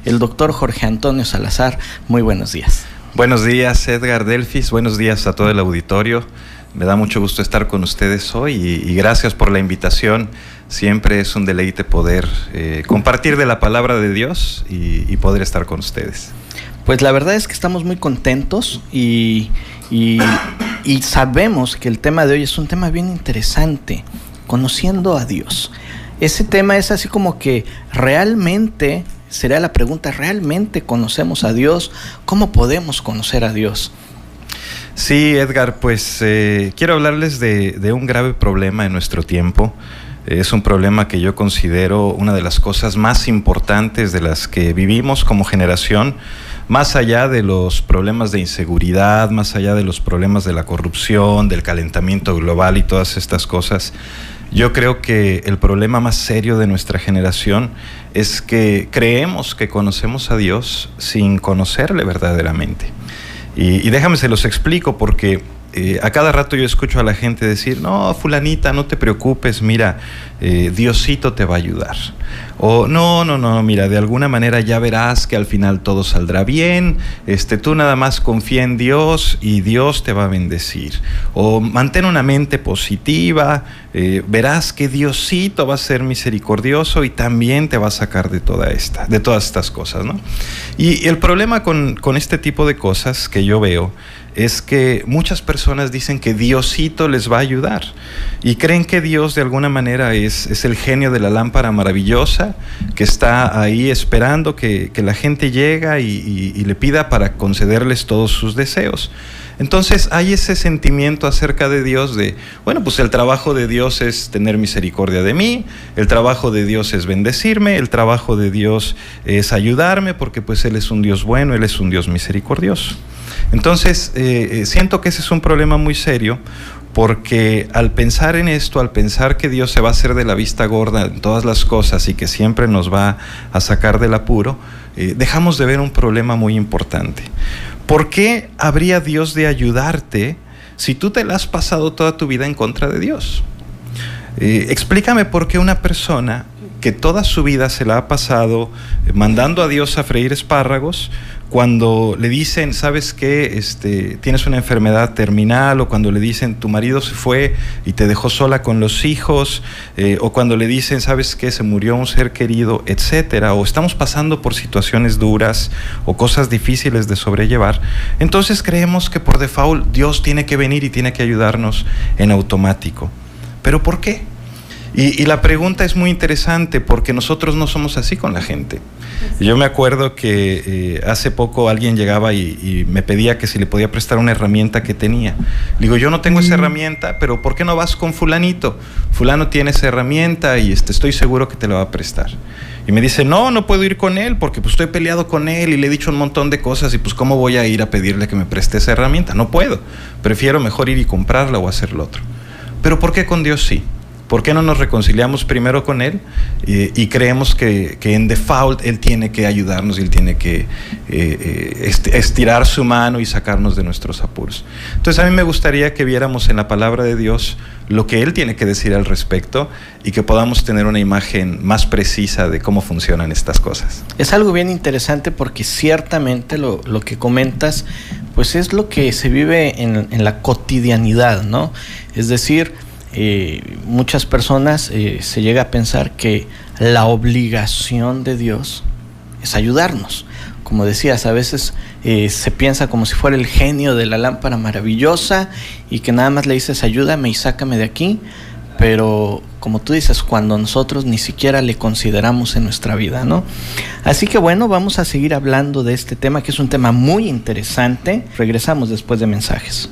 el doctor Jorge Antonio Salazar. Muy buenos días. Buenos días, Edgar Delfis. Buenos días a todo el auditorio. Me da mucho gusto estar con ustedes hoy y gracias por la invitación. Siempre es un deleite poder compartir de la palabra de Dios y poder estar con ustedes. Pues la verdad es que estamos muy contentos y sabemos que el tema de hoy es un tema bien interesante, conociendo a Dios. Ese tema es así como que realmente, sería la pregunta, ¿realmente conocemos a Dios? ¿Cómo podemos conocer a Dios? Sí, Edgar, pues quiero hablarles de un grave problema en nuestro tiempo. Es un problema que yo considero una de las cosas más importantes de las que vivimos como generación, más allá de los problemas de inseguridad, más allá de los problemas de la corrupción, del calentamiento global y todas estas cosas. Yo creo que el problema más serio de nuestra generación es que creemos que conocemos a Dios sin conocerle verdaderamente. Y déjame se los explico porque a cada rato yo escucho a la gente decir, no, fulanita, no te preocupes, mira, Diosito te va a ayudar. O no, mira, de alguna manera ya verás que al final todo saldrá bien, tú nada más confía en Dios y Dios te va a bendecir. O mantén una mente positiva, verás que Diosito va a ser misericordioso y también te va a sacar de todas estas cosas, ¿no? Y el problema con este tipo de cosas que yo veo es que muchas personas dicen que Diosito les va a ayudar y creen que Dios de alguna manera es el genio de la lámpara maravillosa que está ahí esperando que la gente llega y le pida para concederles todos sus deseos. Entonces hay ese sentimiento acerca de Dios de, bueno, pues el trabajo de Dios es tener misericordia de mí, el trabajo de Dios es bendecirme, el trabajo de Dios es ayudarme porque pues Él es un Dios bueno, Él es un Dios misericordioso. Entonces siento que ese es un problema muy serio porque al pensar en esto, al pensar que Dios se va a hacer de la vista gorda en todas las cosas y que siempre nos va a sacar del apuro, dejamos de ver un problema muy importante. ¿Por qué habría Dios de ayudarte si tú te la has pasado toda tu vida en contra de Dios? Explícame por qué una persona que toda su vida se la ha pasado mandando a Dios a freír espárragos, cuando le dicen, ¿sabes qué? Tienes una enfermedad terminal, o cuando le dicen, tu marido se fue y te dejó sola con los hijos, o cuando le dicen, ¿sabes qué? Se murió un ser querido, etcétera, o estamos pasando por situaciones duras o cosas difíciles de sobrellevar, entonces creemos que por default Dios tiene que venir y tiene que ayudarnos en automático. ¿Pero por qué? Y la pregunta es muy interesante porque nosotros no somos así con la gente. Yo me acuerdo que hace poco alguien llegaba y me pedía que si le podía prestar una herramienta que tenía. Le digo, yo no tengo esa herramienta, pero ¿por qué no vas con fulanito? Fulano tiene esa herramienta y estoy seguro que te la va a prestar. Y me dice, no puedo ir con él porque pues estoy peleado con él y le he dicho un montón de cosas y pues ¿cómo voy a ir a pedirle que me preste esa herramienta? No puedo. Prefiero mejor ir y comprarla o hacer lo otro. Pero ¿por qué con Dios sí? ¿Por qué no nos reconciliamos primero con Él y creemos que en default Él tiene que ayudarnos y Él tiene que estirar su mano y sacarnos de nuestros apuros? Entonces a mí me gustaría que viéramos en la palabra de Dios lo que Él tiene que decir al respecto y que podamos tener una imagen más precisa de cómo funcionan estas cosas. Es algo bien interesante porque ciertamente lo que comentas pues es lo que se vive en la cotidianidad, ¿no? Es decir, muchas personas se llega a pensar que la obligación de Dios es ayudarnos. Como decías, a veces se piensa como si fuera el genio de la lámpara maravillosa y que nada más le dices ayúdame y sácame de aquí, pero como tú dices, cuando nosotros ni siquiera le consideramos en nuestra vida, ¿no? Así que bueno, vamos a seguir hablando de este tema que es un tema muy interesante. Regresamos después de mensajes.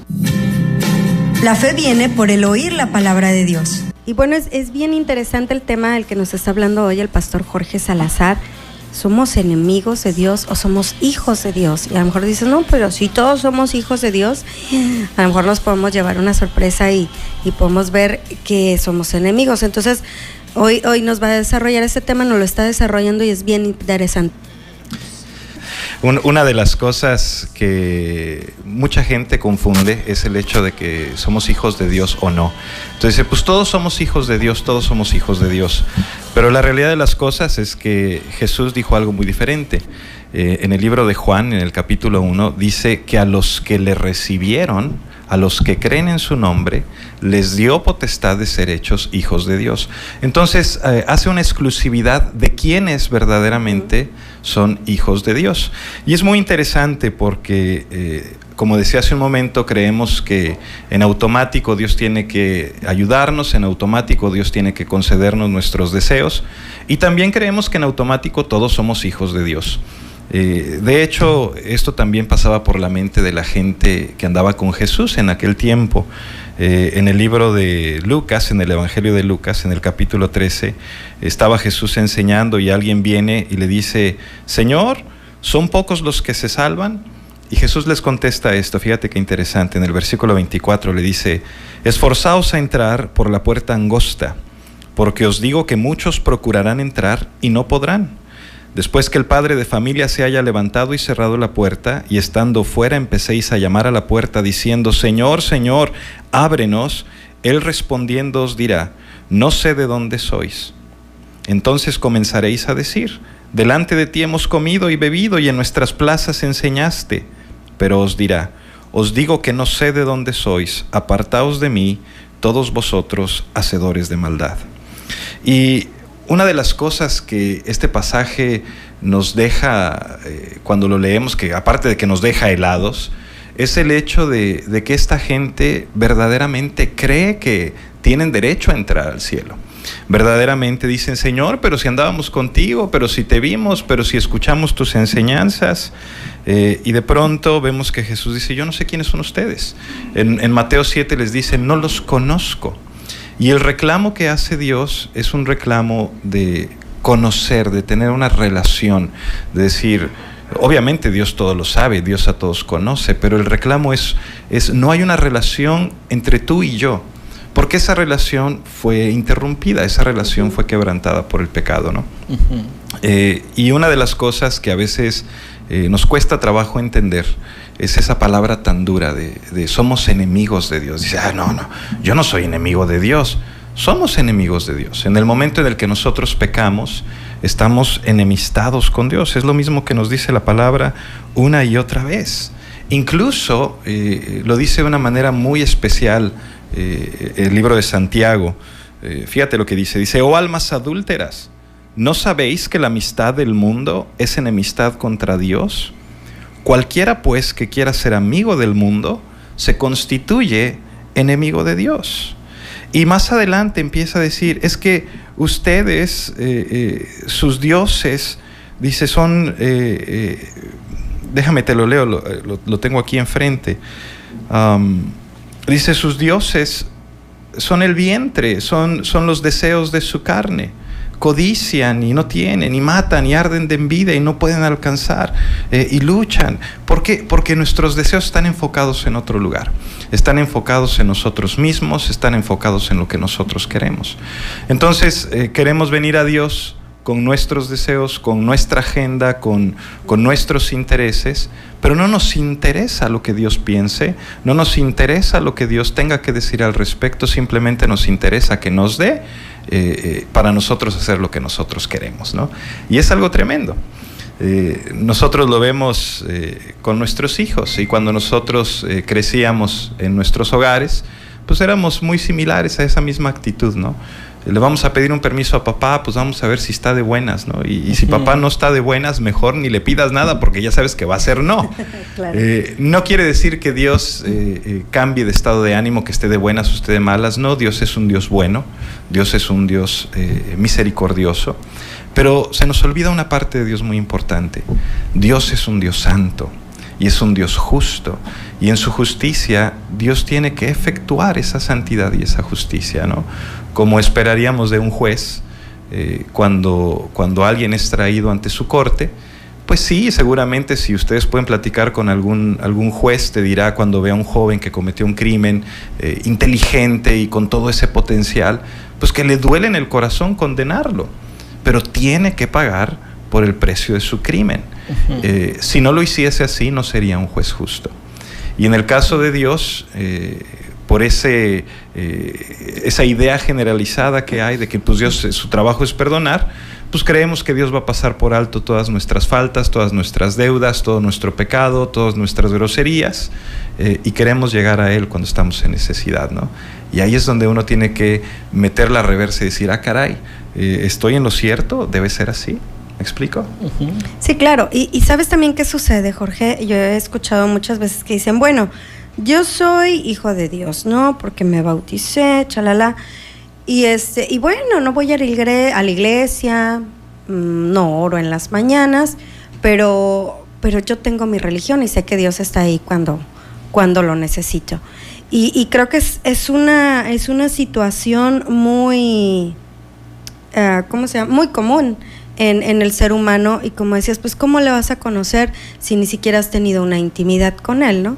La fe viene por el oír la palabra de Dios. Y bueno, es bien interesante el tema del que nos está hablando hoy el pastor Jorge Salazar. ¿Somos enemigos de Dios o somos hijos de Dios? Y a lo mejor dices, no, pero si todos somos hijos de Dios, a lo mejor nos podemos llevar una sorpresa y podemos ver que somos enemigos. Entonces, hoy nos va a desarrollar este tema, nos lo está desarrollando y es bien interesante. Una de las cosas que mucha gente confunde es el hecho de que somos hijos de Dios o no. Entonces, pues todos somos hijos de Dios, todos somos hijos de Dios. Pero la realidad de las cosas es que Jesús dijo algo muy diferente. En el libro de Juan, en el capítulo 1, dice que a los que le recibieron, a los que creen en su nombre, les dio potestad de ser hechos hijos de Dios. Entonces, hace una exclusividad de quienes verdaderamente son hijos de Dios. Y es muy interesante porque, como decía hace un momento, creemos que en automático Dios tiene que ayudarnos, en automático Dios tiene que concedernos nuestros deseos, y también creemos que en automático todos somos hijos de Dios. De hecho, esto también pasaba por la mente de la gente que andaba con Jesús en aquel tiempo. En el libro de Lucas, en el Evangelio de Lucas, en el capítulo 13, estaba Jesús enseñando y alguien viene y le dice: Señor, ¿son pocos los que se salvan? Y Jesús les contesta esto, fíjate qué interesante, en el versículo 24 le dice: esforzaos a entrar por la puerta angosta, porque os digo que muchos procurarán entrar y no podrán. Después que el padre de familia se haya levantado y cerrado la puerta, y estando fuera empecéis a llamar a la puerta diciendo: Señor, Señor, ábrenos, él respondiendo os dirá: no sé de dónde sois. Entonces comenzaréis a decir: delante de ti hemos comido y bebido, y en nuestras plazas enseñaste. Pero os dirá: os digo que no sé de dónde sois, apartaos de mí, todos vosotros hacedores de maldad. Y una de las cosas que este pasaje nos deja, cuando lo leemos, que aparte de que nos deja helados, es el hecho de que esta gente verdaderamente cree que tienen derecho a entrar al cielo. Verdaderamente dicen: Señor, pero si andábamos contigo, pero si te vimos, pero si escuchamos tus enseñanzas. Y de pronto vemos que Jesús dice: yo no sé quiénes son ustedes. En Mateo 7 les dice: no los conozco. Y el reclamo que hace Dios es un reclamo de conocer, de tener una relación, de decir, obviamente Dios todo lo sabe, Dios a todos conoce, pero el reclamo es no hay una relación entre tú y yo, porque esa relación fue interrumpida, esa relación fue quebrantada por el pecado, ¿no? Y una de las cosas que a veces nos cuesta trabajo entender es esa palabra tan dura de somos enemigos de Dios. Dice: no, yo no soy enemigo de Dios. Somos enemigos de Dios. En el momento en el que nosotros pecamos, estamos enemistados con Dios. Es lo mismo que nos dice la palabra una y otra vez. Incluso lo dice de una manera muy especial el libro de Santiago. Fíjate lo que dice: oh almas adúlteras, ¿no sabéis que la amistad del mundo es enemistad contra Dios? Cualquiera pues que quiera ser amigo del mundo se constituye enemigo de Dios. Y más adelante empieza a decir: es que ustedes, sus dioses, dice, son, déjame te lo leo, lo tengo aquí enfrente. Dice: sus dioses son el vientre, son los deseos de su carne. Codician y no tienen, y matan y arden de envidia y no pueden alcanzar, y luchan. ¿Por qué? Porque nuestros deseos están enfocados en otro lugar, están enfocados en nosotros mismos, están enfocados en lo que nosotros queremos. Entonces queremos venir a Dios con nuestros deseos, con nuestra agenda, con nuestros intereses, pero no nos interesa lo que Dios piense, no nos interesa lo que Dios tenga que decir al respecto, simplemente nos interesa que nos dé para nosotros hacer lo que nosotros queremos, ¿no? Y es algo tremendo. Nosotros lo vemos con nuestros hijos, y cuando nosotros crecíamos en nuestros hogares, pues éramos muy similares a esa misma actitud, ¿no? Le vamos a pedir un permiso a papá, pues vamos a ver si está de buenas, ¿no? Y si papá no está de buenas, mejor ni le pidas nada, porque ya sabes que va a ser no. Claro. No quiere decir que Dios cambie de estado de ánimo, que esté de buenas o esté de malas. No, Dios es un Dios bueno, Dios es un Dios misericordioso. Pero se nos olvida una parte de Dios muy importante. Dios es un Dios santo y es un Dios justo. Y en su justicia, Dios tiene que efectuar esa santidad y esa justicia, ¿no? Como esperaríamos de un juez, cuando alguien es traído ante su corte, pues sí, seguramente si ustedes pueden platicar con algún juez, te dirá cuando ve a un joven que cometió un crimen inteligente y con todo ese potencial, pues que le duele en el corazón condenarlo, pero tiene que pagar por el precio de su crimen. Si no lo hiciese así, no sería un juez justo. Y en el caso de Dios, por esa idea generalizada que hay de que pues Dios, su trabajo es perdonar, pues creemos que Dios va a pasar por alto todas nuestras faltas, todas nuestras deudas, todo nuestro pecado, todas nuestras groserías, y queremos llegar a Él cuando estamos en necesidad, ¿no? Y ahí es donde uno tiene que meter la reversa y decir, caray, ¿estoy en lo cierto? ¿Debe ser así? ¿Me explico? Sí, claro. Y ¿sabes también qué sucede, Jorge? Yo he escuchado muchas veces que dicen, bueno, yo soy hijo de Dios, ¿no? Porque me bauticé, chalala. Y bueno, no voy a la iglesia, no oro en las mañanas, pero yo tengo mi religión y sé que Dios está ahí cuando lo necesito. Y creo que es una situación muy, ¿cómo se llama? Muy común en el ser humano. Y como decías, pues ¿cómo le vas a conocer si ni siquiera has tenido una intimidad con Él, ¿no?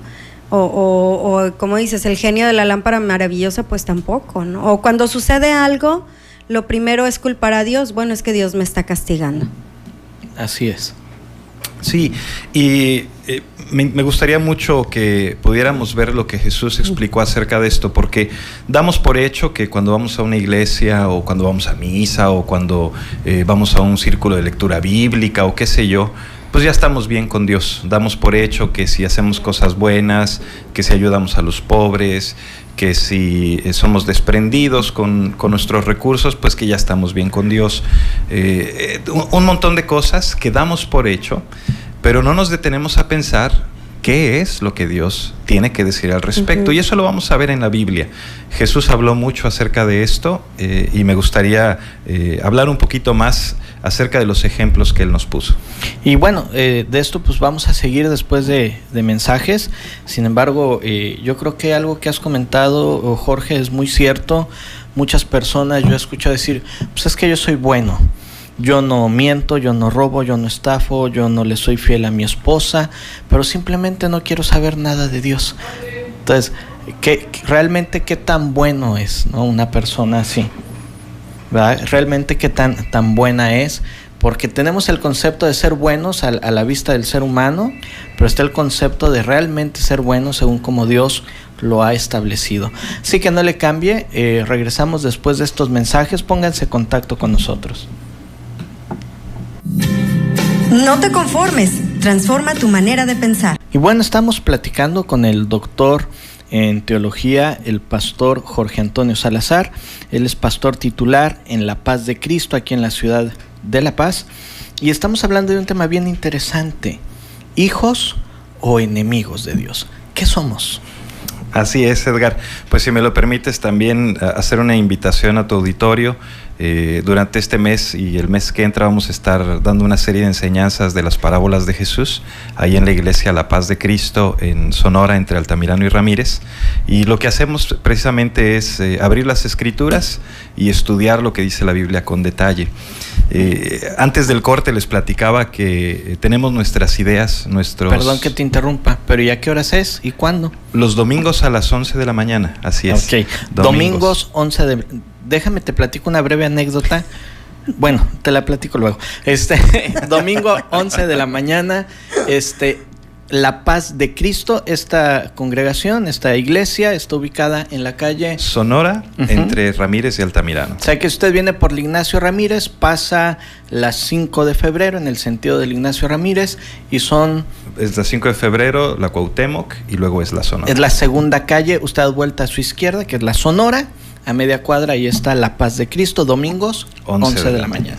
O como dices, el genio de la lámpara maravillosa, pues tampoco, ¿no? O cuando sucede algo, lo primero es culpar a Dios. Bueno, es que Dios me está castigando. Así es. Sí, y me gustaría mucho que pudiéramos ver lo que Jesús explicó acerca de esto, porque damos por hecho que cuando vamos a una iglesia, o cuando vamos a misa, o cuando vamos a un círculo de lectura bíblica, o qué sé yo, pues ya estamos bien con Dios. Damos por hecho que si hacemos cosas buenas, que si ayudamos a los pobres, que si somos desprendidos con nuestros recursos, pues que ya estamos bien con Dios. Un montón de cosas que damos por hecho, pero no nos detenemos a pensar qué es lo que Dios tiene que decir al respecto. Y eso lo vamos a ver en la Biblia. Jesús habló mucho acerca de esto, y me gustaría hablar un poquito más acerca de los ejemplos que Él nos puso. Y bueno, de esto pues vamos a seguir después de mensajes. Sin embargo, yo creo que algo que has comentado, Jorge, es muy cierto. Muchas personas yo he escuchado decir, pues es que yo soy bueno, yo no miento, yo no robo, yo no estafo, yo no le soy fiel a mi esposa, pero simplemente no quiero saber nada de Dios. Entonces, realmente qué tan bueno es, ¿no? Una persona así, ¿verdad? Realmente qué tan buena es, porque tenemos el concepto de ser buenos a la vista del ser humano, pero está el concepto de realmente ser buenos según como Dios lo ha establecido. Así que no le cambie, regresamos después de estos mensajes, pónganse en contacto con nosotros. No te conformes, transforma tu manera de pensar. Y bueno, estamos platicando con el doctor en teología, el pastor Jorge Antonio Salazar. Él es pastor titular en La Paz de Cristo, aquí en la ciudad de La Paz. Y estamos hablando de un tema bien interesante: hijos o enemigos de Dios. ¿Qué somos? Así es, Edgar. Pues si me lo permites también hacer una invitación a tu auditorio. Durante este mes y el mes que entra vamos a estar dando una serie de enseñanzas de las parábolas de Jesús ahí en la iglesia La Paz de Cristo en Sonora, entre Altamirano y Ramírez. Y lo que hacemos precisamente es abrir las escrituras y estudiar lo que dice la Biblia con detalle. Antes del corte les platicaba que tenemos nuestras ideas, Perdón que te interrumpa, pero ¿y a qué horas es y cuándo? Los domingos a las 11 de la mañana, así es. Ok, domingos 11 de... Déjame te platico una breve anécdota. Bueno, te la platico luego. Domingo 11 de la mañana, La Paz de Cristo, esta congregación, esta iglesia está ubicada en la calle Sonora, entre Ramírez y Altamirano. O sea que usted viene por Ignacio Ramírez, pasa las 5 de febrero en el sentido del Ignacio Ramírez y son... Es la 5 de febrero, la Cuauhtémoc y luego es la Sonora. Es la segunda calle, usted da vuelta a su izquierda, que es la Sonora. A media cuadra ahí está La Paz de Cristo, domingos 11 de la mañana.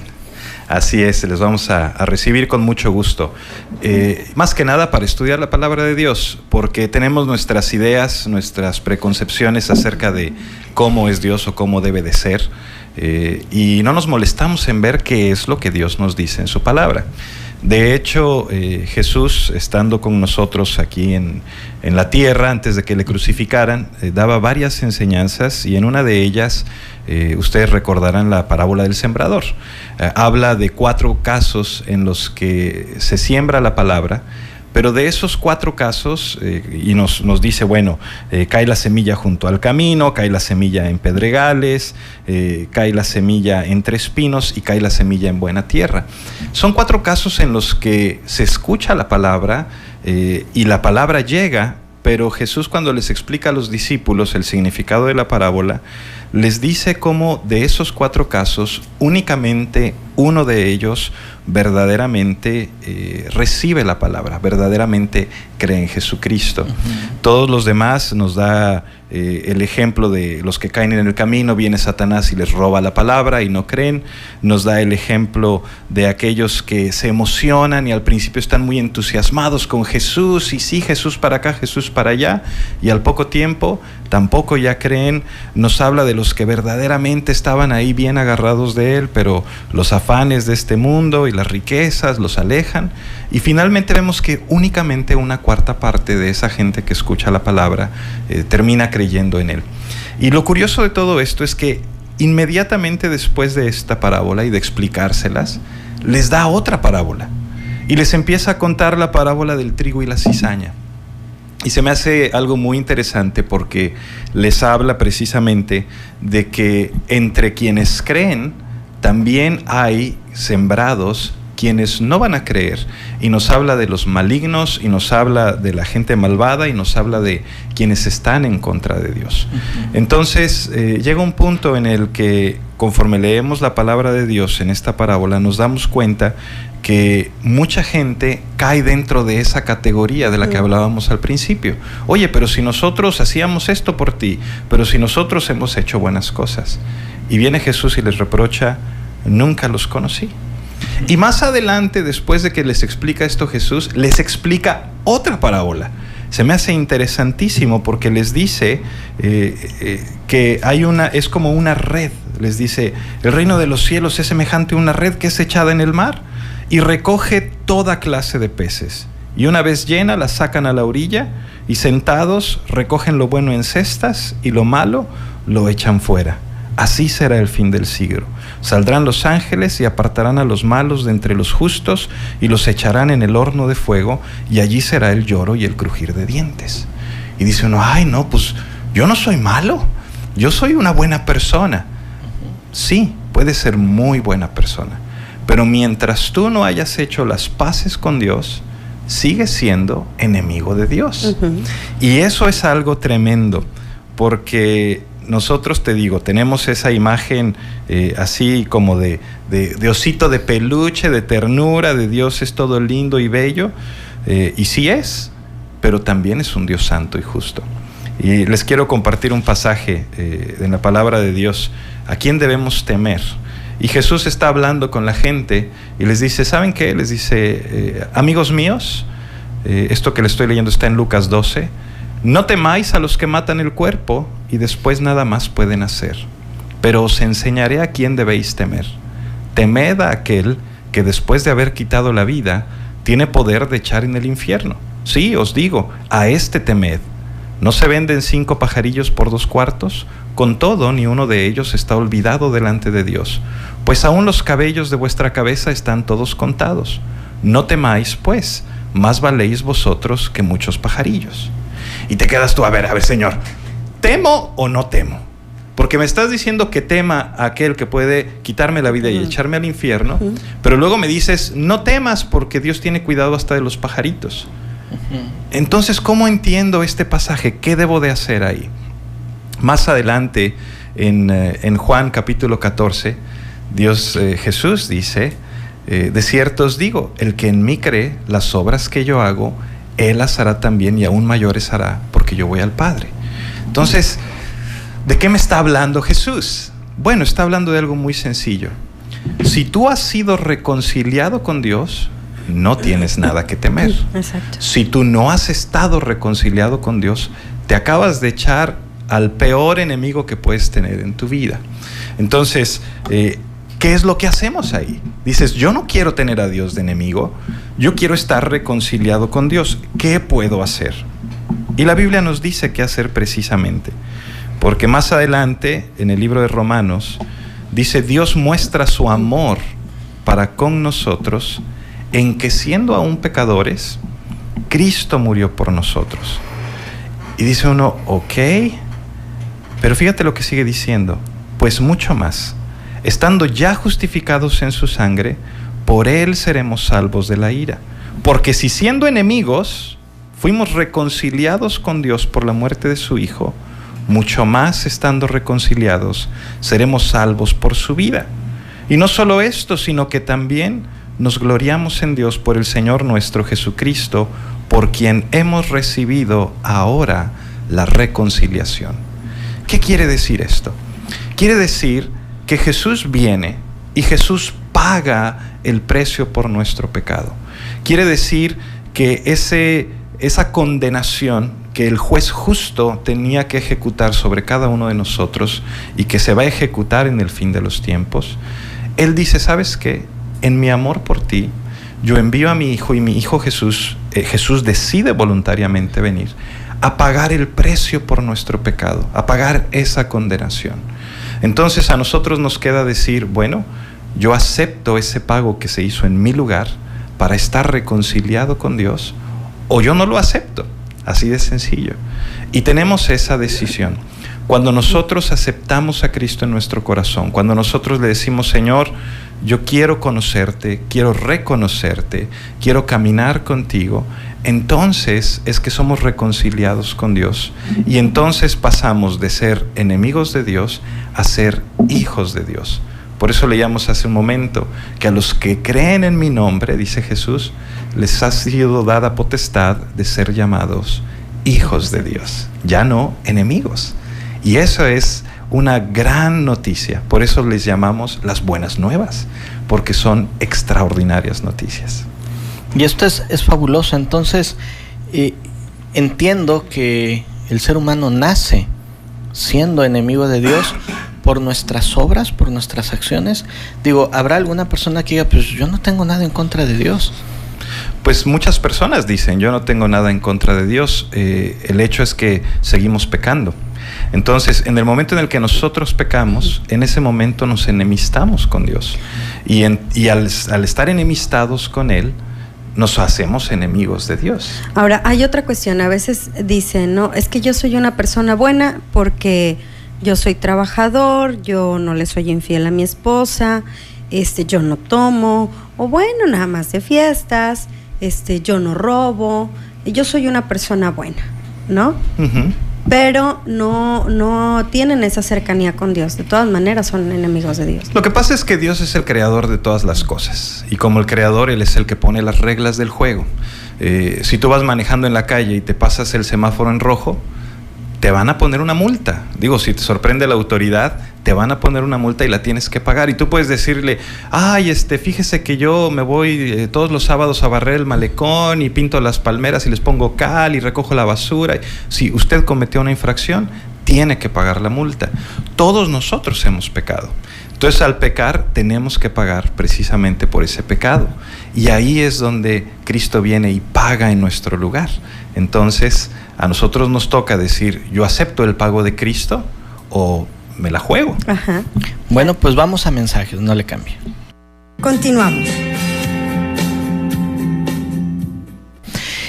Así es, les vamos a recibir con mucho gusto. Más que nada para estudiar la palabra de Dios, porque tenemos nuestras ideas, nuestras preconcepciones acerca de cómo es Dios o cómo debe de ser, y no nos molestamos en ver qué es lo que Dios nos dice en su palabra. De hecho, Jesús, estando con nosotros aquí en la tierra, antes de que le crucificaran, daba varias enseñanzas, y en una de ellas, ustedes recordarán la parábola del sembrador. Habla de 4 casos en los que se siembra la palabra, Pero de esos 4 casos, y nos dice, bueno, cae la semilla junto al camino, cae la semilla en pedregales, cae la semilla entre espinos y cae la semilla en buena tierra. Son 4 casos en los que se escucha la palabra y la palabra llega, pero Jesús, cuando les explica a los discípulos el significado de la parábola, les dice cómo de esos 4 casos, únicamente uno de ellos verdaderamente recibe la palabra, verdaderamente cree en Jesucristo. Todos los demás nos da el ejemplo de los que caen en el camino, viene Satanás y les roba la palabra y no creen. Nos da el ejemplo de aquellos que se emocionan y al principio están muy entusiasmados con Jesús, y sí, Jesús para acá, Jesús para allá, y al poco tiempo tampoco ya creen. Nos habla de los que verdaderamente estaban ahí bien agarrados de Él, pero los afanes de este mundo y las riquezas los alejan. Y finalmente vemos que únicamente una 1/4 parte de esa gente que escucha la palabra termina creyendo en Él. Y lo curioso de todo esto es que inmediatamente después de esta parábola y de explicárselas, les da otra parábola y les empieza a contar la parábola del trigo y la cizaña. Y se me hace algo muy interesante porque les habla precisamente de que entre quienes creen también hay sembrados quienes no van a creer, y nos habla de los malignos, y nos habla de la gente malvada, y nos habla de quienes están en contra de Dios. Entonces llega un punto en el que, conforme leemos la palabra de Dios en esta parábola, nos damos cuenta que mucha gente cae dentro de esa categoría de la que hablábamos al principio. Oye, pero si nosotros hacíamos esto por ti, pero si nosotros hemos hecho buenas cosas. Y viene Jesús y les reprocha: nunca los conocí. Y más adelante, después de que les explica esto Jesús, les explica otra parábola. Se me hace interesantísimo porque les dice que es como una red. Les dice: el reino de los cielos es semejante a una red que es echada en el mar y recoge toda clase de peces. Y una vez llena, la sacan a la orilla y sentados recogen lo bueno en cestas y lo malo lo echan fuera. Así será el fin del siglo. Saldrán los ángeles y apartarán a los malos de entre los justos y los echarán en el horno de fuego, y allí será el lloro y el crujir de dientes. Y dice uno: ay, no, pues yo no soy malo, yo soy una buena persona. Sí, puedes ser muy buena persona, pero mientras tú no hayas hecho las paces con Dios, sigues siendo enemigo de Dios. Y eso es algo tremendo, porque nosotros, te digo, tenemos esa imagen así como de osito de peluche, de ternura, de Dios es todo lindo y bello, y sí es, pero también es un Dios santo y justo. Y les quiero compartir un pasaje en la palabra de Dios. ¿A quién debemos temer? Y Jesús está hablando con la gente y les dice: ¿saben qué? Les dice: amigos míos, esto que les estoy leyendo está en Lucas 12. No temáis a los que matan el cuerpo y después nada más pueden hacer, pero os enseñaré a quién debéis temer. Temed a aquel que después de haber quitado la vida tiene poder de echar en el infierno. Sí, os digo, a este temed. ¿No se venden 5 pajarillos por 2 cuartos? Con todo, ni uno de ellos está olvidado delante de Dios, pues aún los cabellos de vuestra cabeza están todos contados. No temáis, pues, más valéis vosotros que muchos pajarillos. Y te quedas tú: a ver, Señor, ¿temo o no temo? Porque me estás diciendo que tema a aquel que puede quitarme la vida y echarme al infierno, pero luego me dices: no temas porque Dios tiene cuidado hasta de los pajaritos. Entonces, ¿cómo entiendo este pasaje? ¿Qué debo de hacer ahí? Más adelante, en Juan capítulo 14, Jesús dice: de cierto os digo, el que en mí cree, las obras que yo hago, Él las hará también, y aún mayores hará, porque yo voy al Padre. Entonces, ¿de qué me está hablando Jesús? Bueno, está hablando de algo muy sencillo. Si tú has sido reconciliado con Dios, no tienes nada que temer. Exacto. Si tú no has estado reconciliado con Dios, te acabas de echar al peor enemigo que puedes tener en tu vida. Entonces, ¿qué es lo que hacemos ahí? Dices: yo no quiero tener a Dios de enemigo, yo quiero estar reconciliado con Dios. ¿Qué puedo hacer? Y la Biblia nos dice qué hacer precisamente, porque más adelante en el libro de Romanos dice: Dios muestra su amor para con nosotros en que, siendo aún pecadores, Cristo murió por nosotros. Y dice uno, ok, pero fíjate lo que sigue diciendo, pues mucho más, estando ya justificados en su sangre, por él seremos salvos de la ira. Porque si siendo enemigos fuimos reconciliados con Dios por la muerte de su Hijo, mucho más estando reconciliados seremos salvos por su vida. Y no solo esto, sino que también nos gloriamos en Dios por el Señor nuestro Jesucristo, por quien hemos recibido ahora la reconciliación. ¿Qué quiere decir esto? Quiere decir que Jesús viene y Jesús paga el precio por nuestro pecado. Quiere decir que esa condenación que el juez justo tenía que ejecutar sobre cada uno de nosotros y que se va a ejecutar en el fin de los tiempos, Él dice, ¿sabes qué? En mi amor por ti, yo envío a mi Hijo, y mi Hijo Jesús decide voluntariamente venir a pagar el precio por nuestro pecado, a pagar esa condenación. Entonces a nosotros nos queda decir, bueno, yo acepto ese pago que se hizo en mi lugar para estar reconciliado con Dios, o yo no lo acepto, así de sencillo. Y tenemos esa decisión. Cuando nosotros aceptamos a Cristo en nuestro corazón, cuando nosotros le decimos, Señor, yo quiero conocerte, quiero reconocerte, quiero caminar contigo, entonces es que somos reconciliados con Dios. Y entonces pasamos de ser enemigos de Dios a ser hijos de Dios. Por eso leíamos hace un momento que a los que creen en mi nombre, dice Jesús, les ha sido dada potestad de ser llamados hijos de Dios, ya no enemigos. Y eso es una gran noticia. Por eso les llamamos las buenas nuevas, porque son extraordinarias noticias. Y esto es fabuloso. Entonces, entiendo que el ser humano nace siendo enemigo de Dios por nuestras obras, por nuestras acciones. Digo, ¿habrá alguna persona que diga, pues yo no tengo nada en contra de Dios? Pues muchas personas dicen, yo no tengo nada en contra de Dios. El hecho es que seguimos pecando. Entonces, en el momento en el que nosotros pecamos, en ese momento nos enemistamos con Dios. Y al estar enemistados con Él, nos hacemos enemigos de Dios. Ahora, hay otra cuestión. A veces dicen, no, es que yo soy una persona buena porque yo soy trabajador, yo no le soy infiel a mi esposa, yo no tomo, o bueno, nada más de fiestas, yo no robo, yo soy una persona buena, ¿no? Uh-huh. Pero no tienen esa cercanía con Dios. De todas maneras son enemigos de Dios. Lo que pasa es que Dios es el creador de todas las cosas. Y como el creador, Él es el que pone las reglas del juego. Si tú vas manejando en la calle y te pasas el semáforo en rojo, te van a poner una multa. Digo, si te sorprende la autoridad, te van a poner una multa y la tienes que pagar. Y tú puedes decirle, ay, fíjese que yo me voy todos los sábados a barrer el malecón y pinto las palmeras y les pongo cal y recojo la basura. Si usted cometió una infracción, tiene que pagar la multa. Todos nosotros hemos pecado. Entonces, al pecar, tenemos que pagar precisamente por ese pecado. Y ahí es donde Cristo viene y paga en nuestro lugar. Entonces, a nosotros nos toca decir, yo acepto el pago de Cristo o me la juego. Ajá. Bueno, pues vamos a mensajes, no le cambie. Continuamos.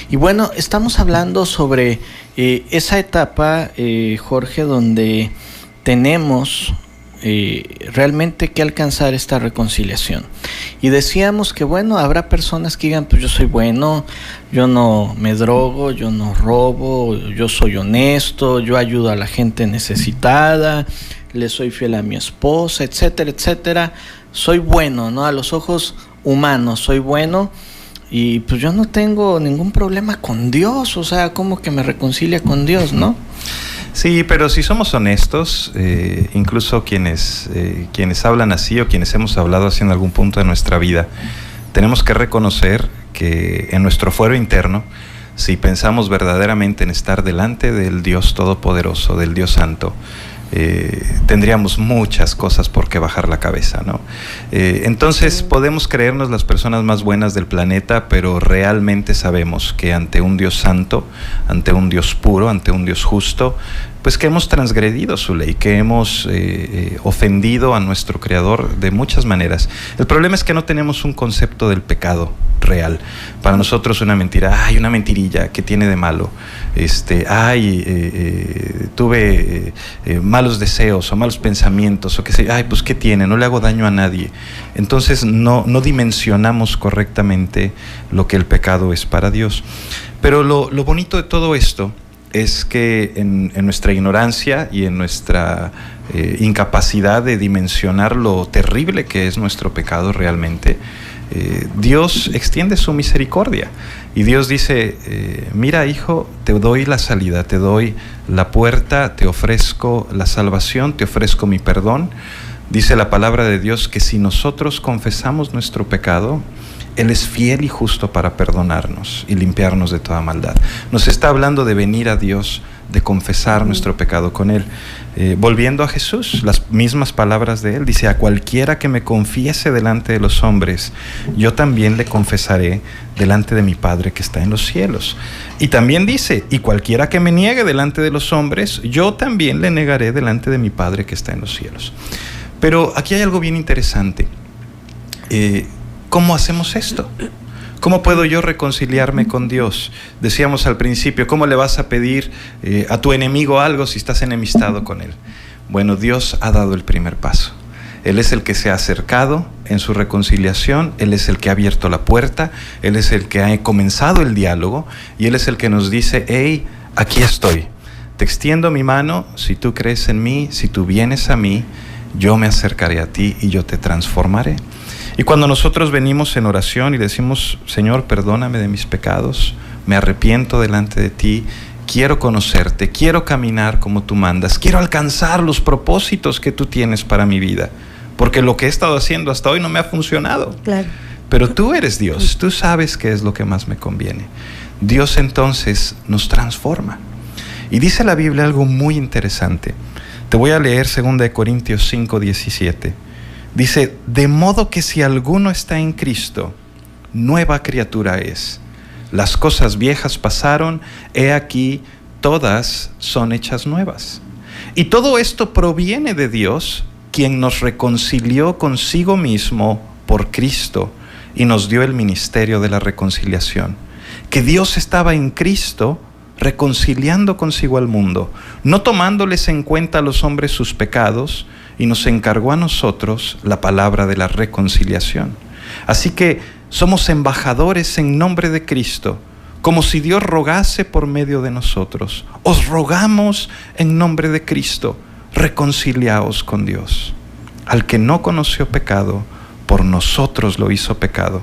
Y bueno, estamos hablando sobre esa etapa, Jorge, donde tenemos realmente que alcanzar esta reconciliación. Y decíamos que bueno, habrá personas que digan, pues yo soy bueno, yo no me drogo, yo no robo, yo soy honesto, yo ayudo a la gente necesitada, le soy fiel a mi esposa, etcétera, etcétera. Soy bueno, ¿no? A los ojos humanos soy bueno y pues yo no tengo ningún problema con Dios, o sea, ¿cómo que me reconcilia con Dios, no? Sí, pero si somos honestos, incluso quienes hablan así o quienes hemos hablado así en algún punto de nuestra vida, tenemos que reconocer que en nuestro fuero interno, si pensamos verdaderamente en estar delante del Dios Todopoderoso, del Dios Santo, tendríamos muchas cosas por qué bajar la cabeza, ¿no? Entonces podemos creernos las personas más buenas del planeta, pero realmente sabemos que ante un Dios santo, ante un Dios puro, ante un Dios justo, pues que hemos transgredido su ley, que hemos ofendido a nuestro Creador de muchas maneras. El problema es que no tenemos un concepto del pecado real. Para nosotros una mentira, una mentirilla, ¿qué tiene de malo? Tuve malos deseos o malos pensamientos, o qué sé, pues ¿qué tiene? No le hago daño a nadie. Entonces no dimensionamos correctamente lo que el pecado es para Dios. Pero lo bonito de todo esto es que en nuestra ignorancia y en nuestra incapacidad de dimensionar lo terrible que es nuestro pecado realmente, Dios extiende su misericordia y Dios dice, mira, hijo, te doy la salida, te doy la puerta, te ofrezco la salvación, te ofrezco mi perdón. Dice la palabra de Dios que si nosotros confesamos nuestro pecado, Él es fiel y justo para perdonarnos y limpiarnos de toda maldad. Nos está hablando de venir a Dios, de confesar nuestro pecado con Él. Volviendo a Jesús, las mismas palabras de Él, dice, a cualquiera que me confiese delante de los hombres, yo también le confesaré delante de mi Padre que está en los cielos. Y también dice, y cualquiera que me niegue delante de los hombres, yo también le negaré delante de mi Padre que está en los cielos. Pero aquí hay algo bien interesante. ¿Cómo hacemos esto? ¿Cómo puedo yo reconciliarme con Dios? Decíamos al principio, ¿cómo le vas a pedir a tu enemigo algo si estás enemistado con él? Bueno, Dios ha dado el primer paso. Él es el que se ha acercado en su reconciliación, Él es el que ha abierto la puerta, Él es el que ha comenzado el diálogo y Él es el que nos dice, hey, aquí estoy, te extiendo mi mano, si tú crees en mí, si tú vienes a mí, yo me acercaré a ti y yo te transformaré. Y cuando nosotros venimos en oración y decimos, Señor, perdóname de mis pecados, me arrepiento delante de ti, quiero conocerte, quiero caminar como tú mandas, quiero alcanzar los propósitos que tú tienes para mi vida, porque lo que he estado haciendo hasta hoy no me ha funcionado. Claro. Pero tú eres Dios, tú sabes qué es lo que más me conviene. Dios entonces nos transforma. Y dice la Biblia algo muy interesante. Te voy a leer 2 Corintios 5:17. Dice, de modo que si alguno está en Cristo, nueva criatura es. Las cosas viejas pasaron, he aquí, todas son hechas nuevas. Y todo esto proviene de Dios, quien nos reconcilió consigo mismo por Cristo y nos dio el ministerio de la reconciliación. Que Dios estaba en Cristo reconciliando consigo al mundo, no tomándoles en cuenta a los hombres sus pecados, y nos encargó a nosotros la palabra de la reconciliación. Así que somos embajadores en nombre de Cristo, como si Dios rogase por medio de nosotros. Os rogamos en nombre de Cristo, reconciliaos con Dios. Al que no conoció pecado, por nosotros lo hizo pecado,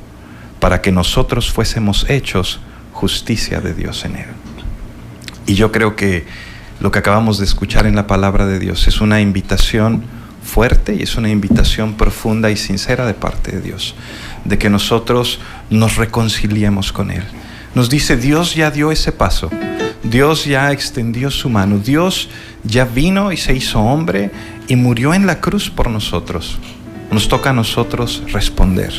para que nosotros fuésemos hechos justicia de Dios en él. Y yo creo que lo que acabamos de escuchar en la palabra de Dios es una invitación fuerte y es una invitación profunda y sincera de parte de Dios, de que nosotros nos reconciliemos con Él. Nos dice, Dios ya dio ese paso, Dios ya extendió su mano, Dios ya vino y se hizo hombre y murió en la cruz por nosotros. Nos toca a nosotros responder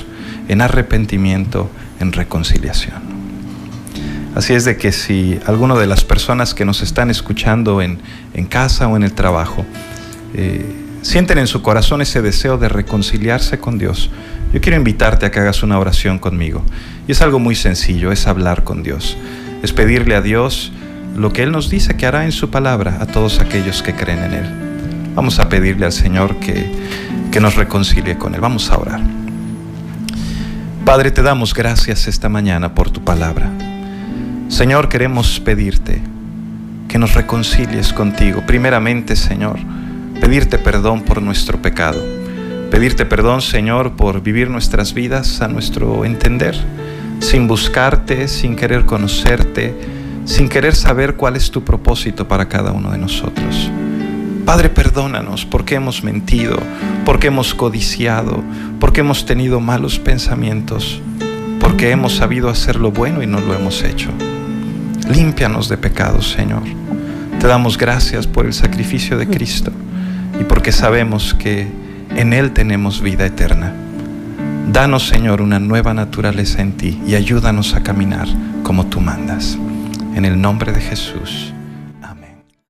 en arrepentimiento, en reconciliación. Así es de que si alguno de las personas que nos están escuchando en casa o en el trabajo sienten en su corazón ese deseo de reconciliarse con Dios, yo quiero invitarte a que hagas una oración conmigo. Y es algo muy sencillo, es hablar con Dios, es pedirle a Dios lo que Él nos dice que hará en su palabra a todos aquellos que creen en Él. Vamos a pedirle al Señor que nos reconcilie con Él. Vamos a orar. Padre, te damos gracias esta mañana por tu palabra. Señor, queremos pedirte que nos reconcilies contigo. Primeramente, Señor, pedirte perdón por nuestro pecado. Pedirte perdón, Señor, por vivir nuestras vidas a nuestro entender, sin buscarte, sin querer conocerte, sin querer saber cuál es tu propósito para cada uno de nosotros. Padre, perdónanos porque hemos mentido, porque hemos codiciado, porque hemos tenido malos pensamientos, porque hemos sabido hacer lo bueno y no lo hemos hecho. Límpianos de pecados, Señor. Te damos gracias por el sacrificio de Cristo y porque sabemos que en Él tenemos vida eterna. Danos, Señor, una nueva naturaleza en ti y ayúdanos a caminar como tú mandas. En el nombre de Jesús.